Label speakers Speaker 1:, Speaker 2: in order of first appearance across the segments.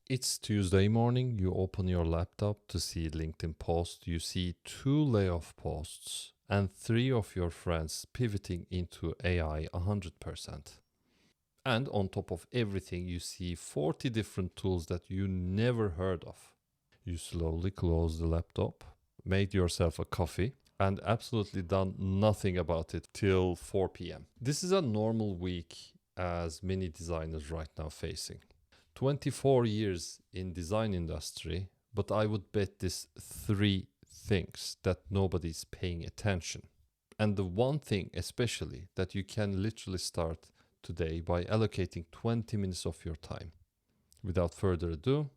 Speaker 1: It's Tuesday morning, you open your laptop to see LinkedIn post, you see 2 layoff posts and 3 of your friends pivoting into AI 100%. And on top of everything, you see 40 different tools that you never heard of. You slowly close the laptop, made yourself a coffee, and absolutely done nothing about it till 4 p.m. This is a normal week as many designers right now facing. 24 years in design industry, but I would bet this 3 things that nobody's paying attention. And the one thing especially that you can literally start today by allocating 20 minutes of your time. Without further ado,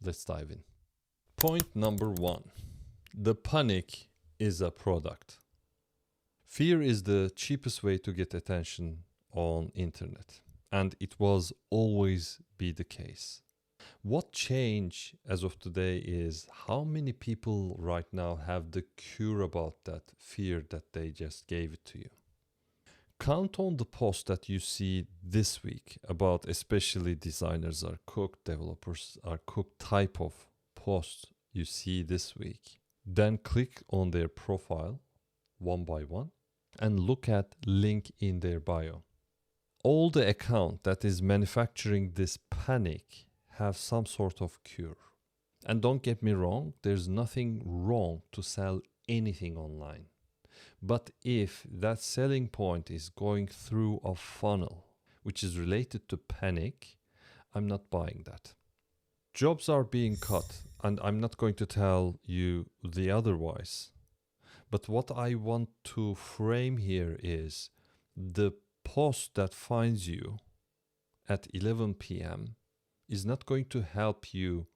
Speaker 1: let's dive in. Point number 1. The panic is a product. Fear is the cheapest way to get attention on internet. And it was always be the case. What changed as of today is how many people right now have the cure about that fear that they just gave it to you. Count on the posts that you see this week about especially designers are cooked, developers are cooked type of posts you see this week. Then click on their profile one by one and look at link in their bio. All the account that is manufacturing this panic have some sort of cure. And don't get me wrong, there's nothing wrong to sell anything online. But if that selling point is going through a funnel, which is related to panic, I'm not buying that. Jobs are being cut, and I'm not going to tell you the otherwise. But what I want to frame here is the post that finds you at 11 p.m. is not going to help you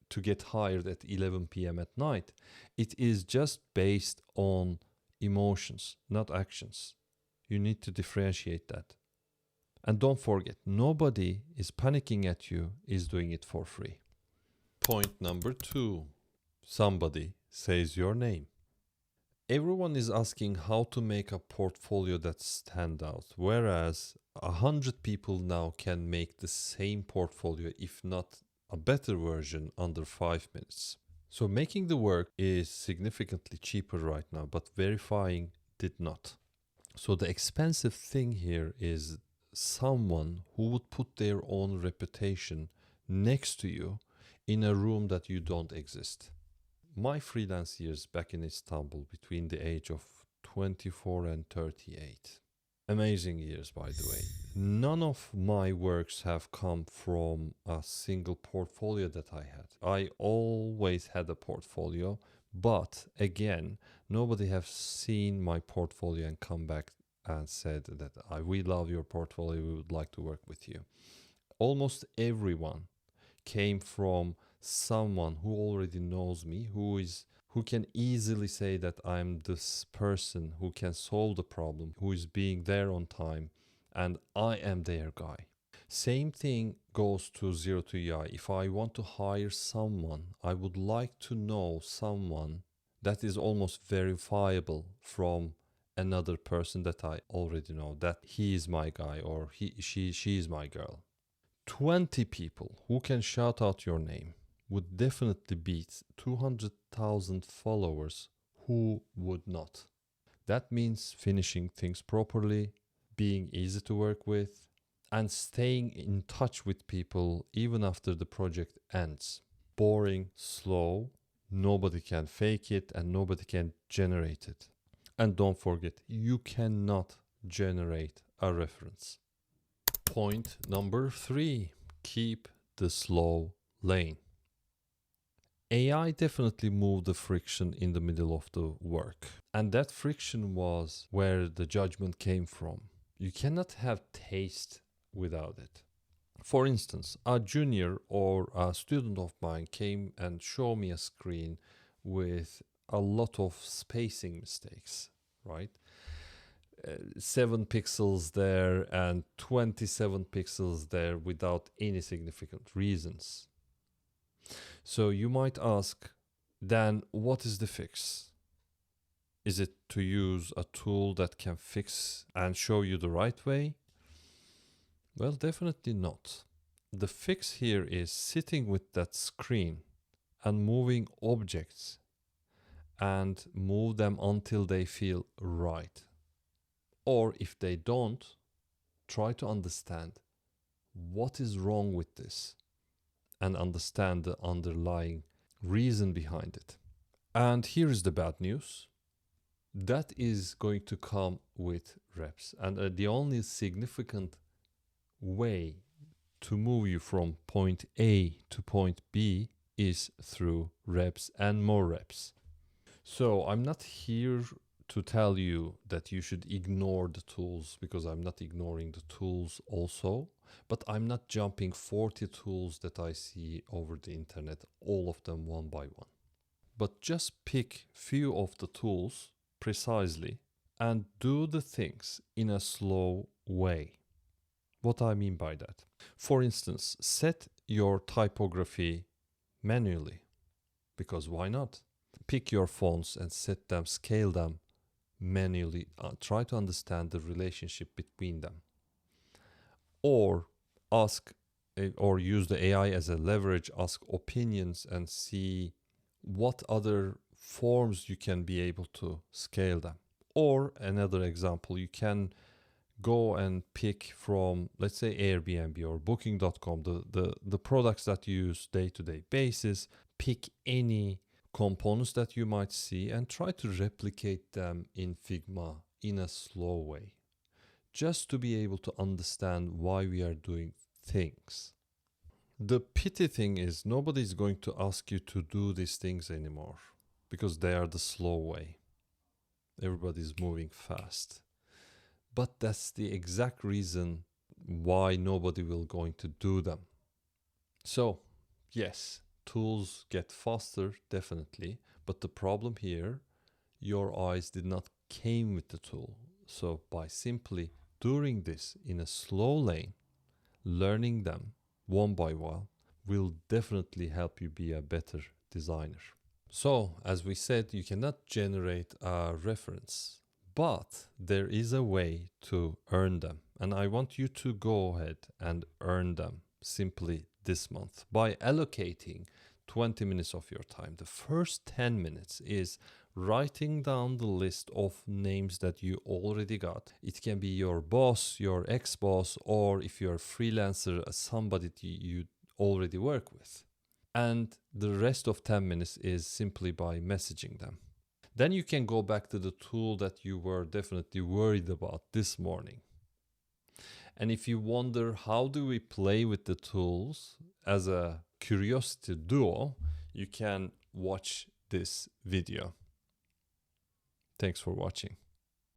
Speaker 1: to get hired at 11 p.m. at night. It is just based on emotions, not actions. You need to differentiate that. And don't forget, nobody is panicking at you, is doing it for free. Point number 2. Somebody says your name. Everyone is asking how to make a portfolio that stands out, whereas 100 people now can make the same portfolio, if not a better version, under 5 minutes. So making the work is significantly cheaper right now, but verifying did not. So the expensive thing here is someone who would put their own reputation next to you in a room that you don't exist. My freelance years back in Istanbul between the age of 24 and 38. Amazing years, by the way. None of my works have come from a single portfolio that I had. I always had a portfolio, but again, nobody have seen my portfolio and come back and said that we love your portfolio, we would like to work with you. Almost everyone came from someone who already knows me, who can easily say that I'm this person who can solve the problem, who is being there on time, and I am their guy. Same thing goes to 0 to UI. If I want to hire someone, I would like to know someone that is almost verifiable from another person that I already know, that he is my guy or she is my girl. 20 people who can shout out your name would definitely beat 200,000 followers who would not. That means finishing things properly, being easy to work with, and staying in touch with people even after the project ends. Boring, slow, nobody can fake it and nobody can generate it. And don't forget, you cannot generate a reference. Point number 3, keep the slow lane. AI definitely moved the friction in the middle of the work. And that friction was where the judgment came from. You cannot have taste without it. For instance, a junior or a student of mine came and showed me a screen with a lot of spacing mistakes, right? 7 pixels there and 27 pixels there without any significant reasons. So you might ask, then what is the fix? Is it to use a tool that can fix and show you the right way? Well, definitely not. The fix here is sitting with that screen and moving objects and move them until they feel right. Or if they don't, try to understand what is wrong with this and understand the underlying reason behind it. And here is the bad news. That is going to come with reps. And the only significant way to move you from point A to point B is through reps and more reps. So I'm not here to tell you that you should ignore the tools, because I'm not ignoring the tools also, but I'm not jumping 40 tools that I see over the internet, all of them one by one. But just pick few of the tools precisely and do the things in a slow way. What I mean by that? For instance, set your typography manually, because why not? Pick your fonts and set them, scale them manually. Try to understand the relationship between them. Or ask or use the AI as a leverage, ask opinions and see what other forms you can be able to scale them. Or another example, you can go and pick from, let's say, Airbnb or booking.com, the products that you use day-to-day basis. Pick any components that you might see and try to replicate them in Figma in a slow way, just to be able to understand why we are doing things. The pity thing is nobody's going to ask you to do these things anymore, because they are the slow way. Everybody's moving fast. But that's the exact reason why nobody will going to do them. So, yes, tools get faster, definitely. But the problem here, your eyes did not came with the tool. So by simply doing this in a slow lane, learning them one by one will definitely help you be a better designer. So, as we said, you cannot generate a reference, but there is a way to earn them. And I want you to go ahead and earn them simply this month by allocating 20 minutes of your time. The first 10 minutes is writing down the list of names that you already got. It can be your boss, your ex-boss, or if you're a freelancer, somebody you already work with. And the rest of 10 minutes is simply by messaging them. Then you can go back to the tool that you were definitely worried about this morning. And if you wonder how do we play with the tools as a curiosity duo, you can watch this video. Thanks for watching.